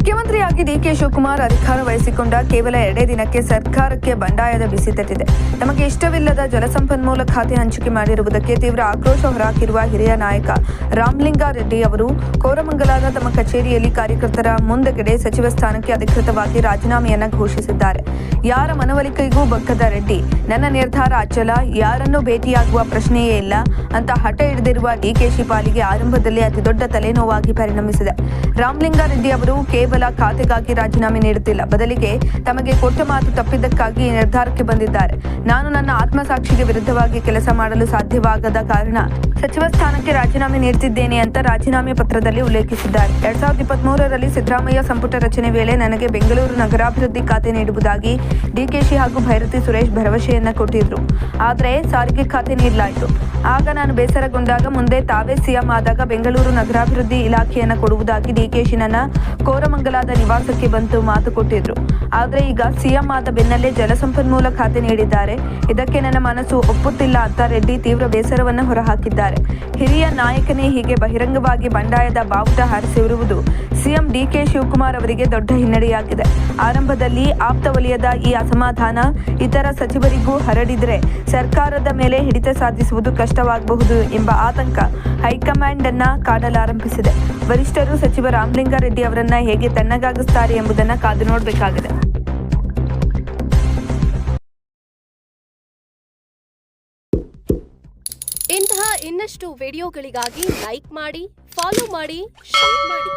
ಮುಖ್ಯಮಂತ್ರಿಯಾಗಿ ಡಿಕೆ ಶಿವಕುಮಾರ್ ಅಧಿಕಾರ ವಹಿಸಿಕೊಂಡ ಕೇವಲ 2 ದಿನಕ್ಕೆ ಸರ್ಕಾರಕ್ಕೆ ಬಂಡಾಯದ ಬಿಸಿ ತಟ್ಟಿದೆ. ತಮಗೆ ಇಷ್ಟವಿಲ್ಲದ ಜಲಸಂಪನ್ಮೂಲ ಖಾತೆ ಹಂಚಿಕೆ ಮಾಡಿರುವುದಕ್ಕೆ ತೀವ್ರ ಆಕ್ರೋಶ ಹೊರಹಾಕಿರುವ ಹಿರಿಯ ನಾಯಕ ರಾಮಲಿಂಗಾರೆಡ್ಡಿ ಅವರು ಕೋರಮಂಗಲದ ತಮ್ಮ ಕಚೇರಿಯಲ್ಲಿ ಕಾರ್ಯಕರ್ತರ ಮುಂದೆಗಡೆ ಸಚಿವ ಸ್ಥಾನಕ್ಕೆ ಅಧಿಕೃತವಾಗಿ ರಾಜೀನಾಮೆಯನ್ನ ಘೋಷಿಸಿದ್ದಾರೆ. ಯಾರ ಮನವೊಲಿಕೆಗೂ ಬಗ್ಗದ ರೆಡ್ಡಿ ನನ್ನ ನಿರ್ಧಾರ ಅಚಲ, ಯಾರನ್ನೂ ಭೇಟಿಯಾಗುವ ಪ್ರಶ್ನೆಯೇ ಇಲ್ಲ ಅಂತ ಹಠ ಹಿಡಿದಿರುವ ಡಿಕೆಶಿ ಪಾಲಿಗೆ ಆರಂಭದಲ್ಲಿ ಅತಿದೊಡ್ಡ ತಲೆನೋವಾಗಿ ಪರಿಣಮಿಸಿದೆ. ರಾಮಲಿಂಗಾರೆಡ್ಡಿ ಅವರು ಕೇವಲ ಖಾತೆಗಾಗಿ ರಾಜೀನಾಮೆ ನೀಡುತ್ತಿಲ್ಲ, ಬದಲಿಗೆ ತಮಗೆ ಕೊಟ್ಟ ಮಾತು ತಪ್ಪಿದ್ದಕ್ಕಾಗಿ ಈ ನಿರ್ಧಾರಕ್ಕೆ ಬಂದಿದ್ದಾರೆ. ನಾನು ನನ್ನ ಆತ್ಮಸಾಕ್ಷಿಗೆ ವಿರುದ್ಧವಾಗಿ ಕೆಲಸ ಮಾಡಲು ಸಾಧ್ಯವಾಗದ ಕಾರಣ ಸಚಿವ ಸ್ಥಾನಕ್ಕೆ ರಾಜೀನಾಮೆ ನೀಡುತ್ತಿದ್ದೇನೆ ಅಂತ ರಾಜೀನಾಮೆ ಪತ್ರದಲ್ಲಿ ಉಲ್ಲೇಖಿಸಿದ್ದಾರೆ. 2023ರಲ್ಲಿ ಸಿದ್ದರಾಮಯ್ಯ ಸಂಪುಟ ರಚನೆ ವೇಳೆ ನನಗೆ ಬೆಂಗಳೂರು ನಗರಾಭಿವೃದ್ಧಿ ಖಾತೆ ನೀಡುವುದಾಗಿ ಡಿಕೆಶಿ ಹಾಗೂ ಭೈರತಿ ಸುರೇಶ್ ಭರವಸೆಯನ್ನ ಕೊಟ್ಟಿದ್ರು. ಆದರೆ ಸಾರಿಗೆ ಖಾತೆ ನೀಡಲಾಯಿತು. ಆಗ ನಾನು ಬೇಸರಗೊಂಡಾಗ ಮುಂದೆ ತಾವೇ ಸಿಎಂ ಆದಾಗ ಬೆಂಗಳೂರು ನಗರಾಭಿವೃದ್ಧಿ ಇಲಾಖೆಯನ್ನು ಕೊಡುವುದಾಗಿ ಡಿಕೆಶಿ ನನ್ನ ಕೋರಮಂಗಲದ ನಿವಾಸಕ್ಕೆ ಬಂದು ಮಾತು ಕೊಟ್ಟಿದ್ರು. ಆದರೆ ಈಗ ಸಿಎಂ ಆದ ಬೆನ್ನಲ್ಲೇ ಜಲಸಂಪನ್ಮೂಲ ಖಾತೆ ನೀಡಿದ್ದಾರೆ. ಇದಕ್ಕೆ ನನ್ನ ಮನಸ್ಸು ಒಪ್ಪುತ್ತಿಲ್ಲ ಅಂತ ರೆಡ್ಡಿ ತೀವ್ರ ಬೇಸರವನ್ನು ಹೊರಹಾಕಿದ್ದಾರೆ. ಹಿರಿಯ ನಾಯಕನೇ ಹೀಗೆ ಬಹಿರಂಗವಾಗಿ ಬಂಡಾಯದ ಬಾವುಟ ಹಾರಿಸಿರುವುದು ಸಿಎಂ ಡಿಕೆ ಶಿವಕುಮಾರ್ ಅವರಿಗೆ ದೊಡ್ಡ ಹಿನ್ನಡೆಯಾಗಿದೆ. ಆರಂಭದಲ್ಲಿ ಆಪ್ತ ವಲಯದ ಈ ಅಸಮಾಧಾನ ಇತರ ಸಚಿವರಿಗೂ ಹರಡಿದರೆ ಸರ್ಕಾರದ ಮೇಲೆ ಹಿಡಿತ ಸಾಧಿಸುವುದು ಕಷ್ಟವಾಗಬಹುದು ಎಂಬ ಆತಂಕ ಹೈಕಮಾಂಡ್ ಅನ್ನ ಕಾಡಲಾರಂಭಿಸಿದೆ. ವರಿಷ್ಠರು ಸಚಿವ ರಾಮಲಿಂಗಾರೆಡ್ಡಿ ಅವರನ್ನ ಹೇಗೆ ತಣ್ಣಗಾಗಿಸುತ್ತಾರೆ ಎಂಬುದನ್ನು ಕಾದು ನೋಡಬೇಕಾಗಿದೆ. ಇಂತಹ ಇನ್ನಷ್ಟು ವಿಡಿಯೋಗಳಿಗಾಗಿ ಲೈಕ್ ಮಾಡಿ, ಫಾಲೋ ಮಾಡಿ, ಶೇರ್ ಮಾಡಿ.